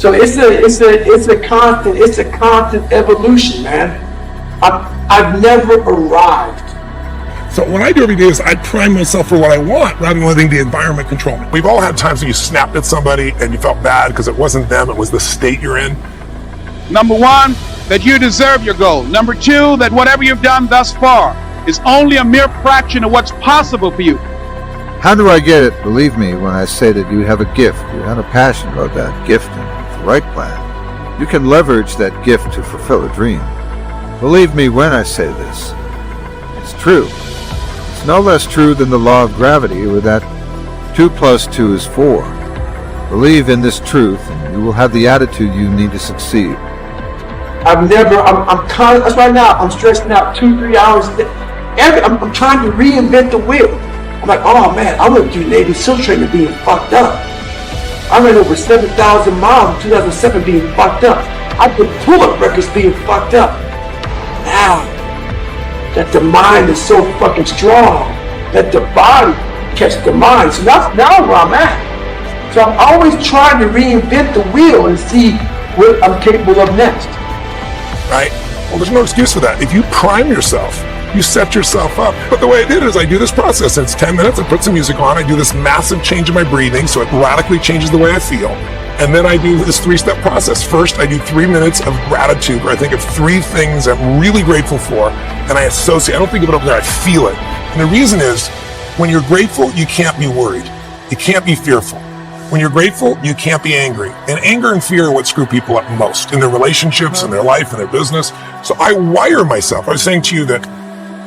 So it's a constant evolution, man. I've never arrived. So what I do every day is I prime myself for what I want rather than letting the environment control me. We've all had times when you snapped at somebody and you felt bad because it wasn't them, it was the state you're in. Number one, that you deserve your goal. Number two, that whatever you've done thus far is only a mere fraction of what's possible for you. How do I get it? Believe me when I say that you have a gift. You have a passion about that gift and with the right plan, you can leverage that gift to fulfill a dream. Believe me when I say this. It's true. It's no less true than the law of gravity, or that 2 + 2 is 4. Believe in this truth and you will have the attitude you need to succeed. That's right now, I'm stressing out 2-3 hours a day. I'm trying to reinvent the wheel. I'm like, oh man, I went through Navy SEAL training being fucked up. I ran over 7,000 miles in 2007 being fucked up. I did pull-up records being fucked up. Now that the mind is so fucking strong, that the body catch the mind. So now where I'm at. So I'm always trying to reinvent the wheel and see what I'm capable of next. Right? Well, there's no excuse for that. If you prime yourself, you set yourself up. But the way I did it is I do this process. It's 10 minutes. I put some music on. I do this massive change in my breathing, so it radically changes the way I feel. And then I do this 3-step process. First, I do 3 minutes of gratitude, where I think of 3 things I'm really grateful for, and I associate. I don't think of it over there. I feel it. And the reason is, when you're grateful, you can't be worried. You can't be fearful. When you're grateful, you can't be angry. And anger and fear are what screw people up most in their relationships, in their life, in their business. So I wire myself. I was saying to you that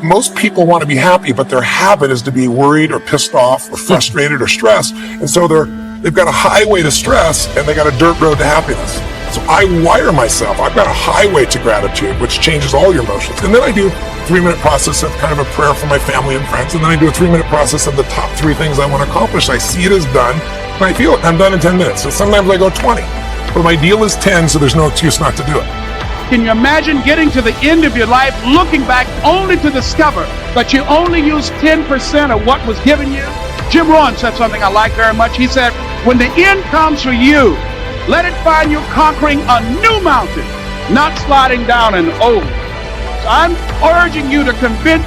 most people want to be happy, but their habit is to be worried or pissed off or frustrated or stressed. And so they've got a highway to stress and they got a dirt road to happiness. So I wire myself. I've got a highway to gratitude, which changes all your emotions. And then I do a 3-minute process of kind of a prayer for my family and friends. And then I do a 3-minute process of the top 3 things I want to accomplish. I see it as done. And I feel it. I'm done in 10 minutes. So sometimes I go 20. But my deal is 10, so there's no excuse not to do it. Can you imagine getting to the end of your life, looking back only to discover that you only used 10% of what was given you? Jim Rohn said something I like very much. He said, when the end comes for you, let it find you conquering a new mountain, not sliding down an old. So I'm urging you to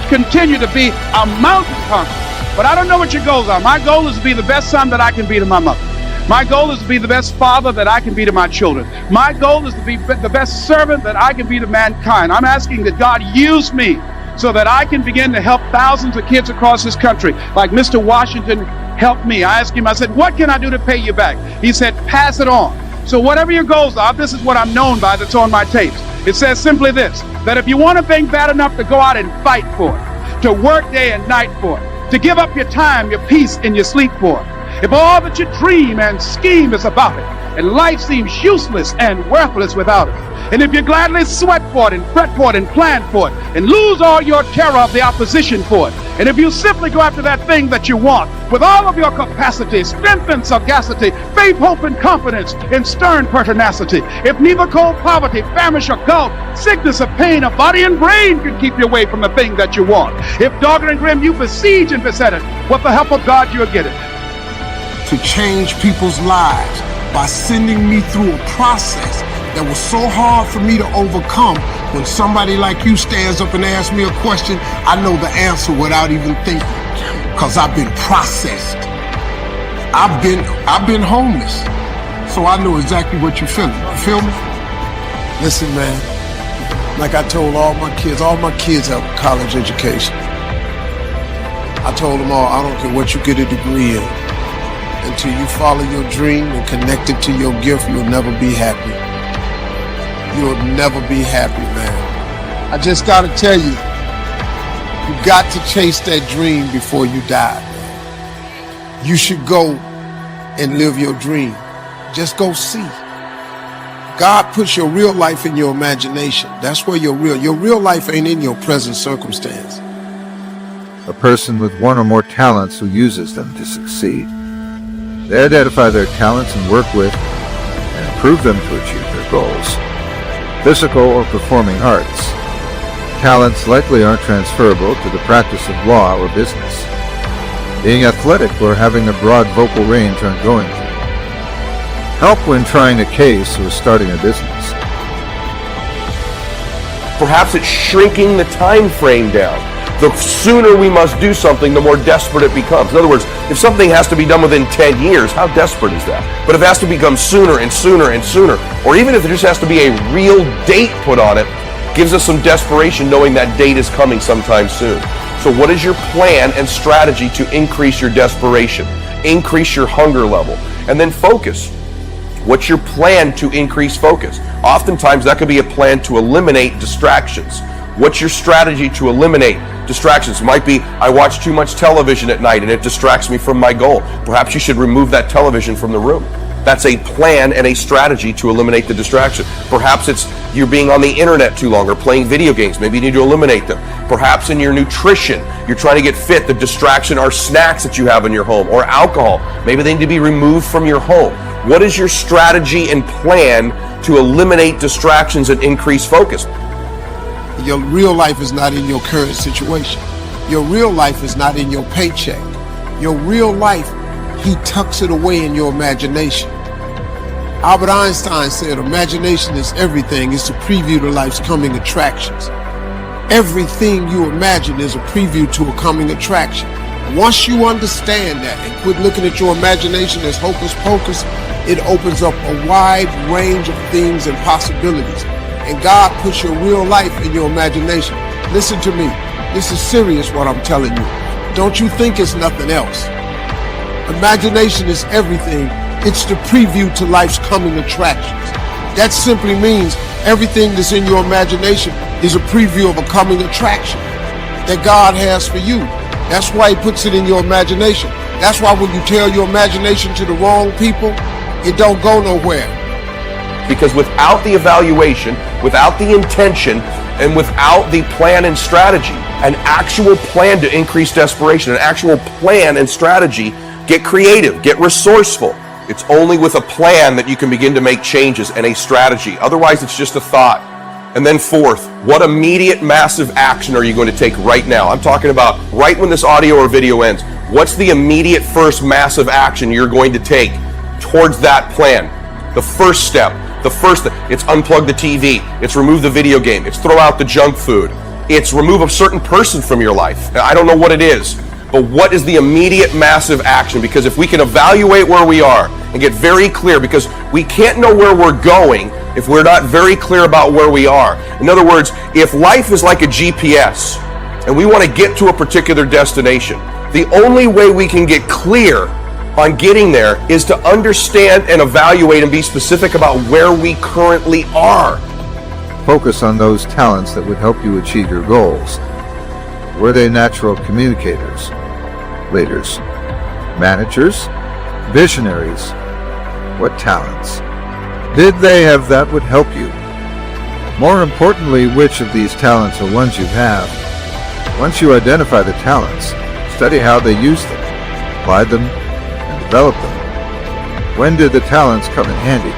continue to be a mountain conqueror. But I don't know what your goals are. My goal is to be the best son that I can be to my mother. My goal is to be the best father that I can be to my children. My goal is to be the best servant that I can be to mankind. I'm asking that God use me so that I can begin to help thousands of kids across this country, like Mr. Washington helped me. I asked him, I said, what can I do to pay you back? He said, pass it on. So whatever your goals are, this is what I'm known by that's on my tapes. It says simply this, that if you want a thing bad enough to go out and fight for it, to work day and night for it, to give up your time, your peace, and your sleep for it, if all that you dream and scheme is about it, and life seems useless and worthless without it, and if you gladly sweat for it and fret for it and plan for it, and lose all your terror of the opposition for it, and if you simply go after that thing that you want with all of your capacity, strength and sagacity, faith, hope, and confidence, and stern pertinacity, if neither cold poverty, famish, or gulf, sickness, or pain, of body and brain can keep you away from the thing that you want, if dogged and grim you besiege and beset it, with the help of God you'll get it. To change people's lives by sending me through a process that was so hard for me to overcome. When somebody like you stands up and asks me a question, I know the answer without even thinking, because I've been processed. I've been homeless, so I know exactly what you're feeling. You feel me? Listen, man, like I told all my kids have a college education. I told them all, I don't care what you get a degree in. Until you follow your dream and connect it to your gift, you'll never be happy. You'll never be happy, man. I just gotta tell you, you got to chase that dream before you die, man. You should go and live your dream. Just go see. God puts your real life in your imagination. That's where your real life ain't in your present circumstance. A person with one or more talents who uses them to succeed. They identify their talents and work with and improve them to achieve their goals. Physical or performing arts. Talents likely aren't transferable to the practice of law or business. Being athletic or having a broad vocal range aren't going to. Help when trying a case or starting a business. Perhaps it's shrinking the time frame down. The sooner we must do something, the more desperate it becomes. In other words, if something has to be done within 10 years, how desperate is that? But if it has to become sooner and sooner and sooner, or even if there just has to be a real date put on it, gives us some desperation knowing that date is coming sometime soon. So what is your plan and strategy to increase your desperation, increase your hunger level, and then focus? What's your plan to increase focus? Oftentimes that could be a plan to eliminate distractions. What's your strategy to eliminate distractions? It might be, I watch too much television at night and it distracts me from my goal. Perhaps you should remove that television from the room. That's a plan and a strategy to eliminate the distraction. Perhaps it's you're being on the internet too long or playing video games. Maybe you need to eliminate them. Perhaps in your nutrition, you're trying to get fit. The distraction are snacks that you have in your home or alcohol. Maybe they need to be removed from your home. What is your strategy and plan to eliminate distractions and increase focus? Your real life is not in your current situation. Your real life is not in your paycheck. Your real life, he tucks it away in your imagination. Albert Einstein said, imagination is everything. It's a preview to life's coming attractions. Everything you imagine is a preview to a coming attraction. Once you understand that and quit looking at your imagination as hocus pocus, it opens up a wide range of things and possibilities. And God puts your real life in your imagination. Listen to me. This is serious what I'm telling you. Don't you think it's nothing else. Imagination is everything. It's the preview to life's coming attractions. That simply means everything that's in your imagination is a preview of a coming attraction that God has for you. That's why he puts it in your imagination. That's why when you tell your imagination to the wrong people, it don't go nowhere. Because without the evaluation, without the intention, and without the plan and strategy, an actual plan to increase desperation, an actual plan and strategy, get creative, get resourceful. It's only with a plan that you can begin to make changes and a strategy. Otherwise, it's just a thought. And then fourth, what immediate massive action are you going to take right now? I'm talking about right when this audio or video ends. What's the immediate first massive action you're going to take towards that plan? The first step. It's unplug the TV. It's remove the video game. It's throw out the junk food. It's remove a certain person from your life. Now, I don't know what it is, but what is the immediate massive action? Because if we can evaluate where we are and get very clear, because we can't know where we're going if we're not very clear about where we are. In other words, if life is like a GPS and we want to get to a particular destination, the only way we can get clear on getting there is to understand and evaluate and be specific about where we currently are. Focus on those talents that would help you achieve your goals. Were they natural communicators, leaders, managers, visionaries? What talents did they have that would help you? More importantly, which of these talents are ones you have? Once you identify the talents, study how they use them, apply them, and develop them. When did the talents come in handy?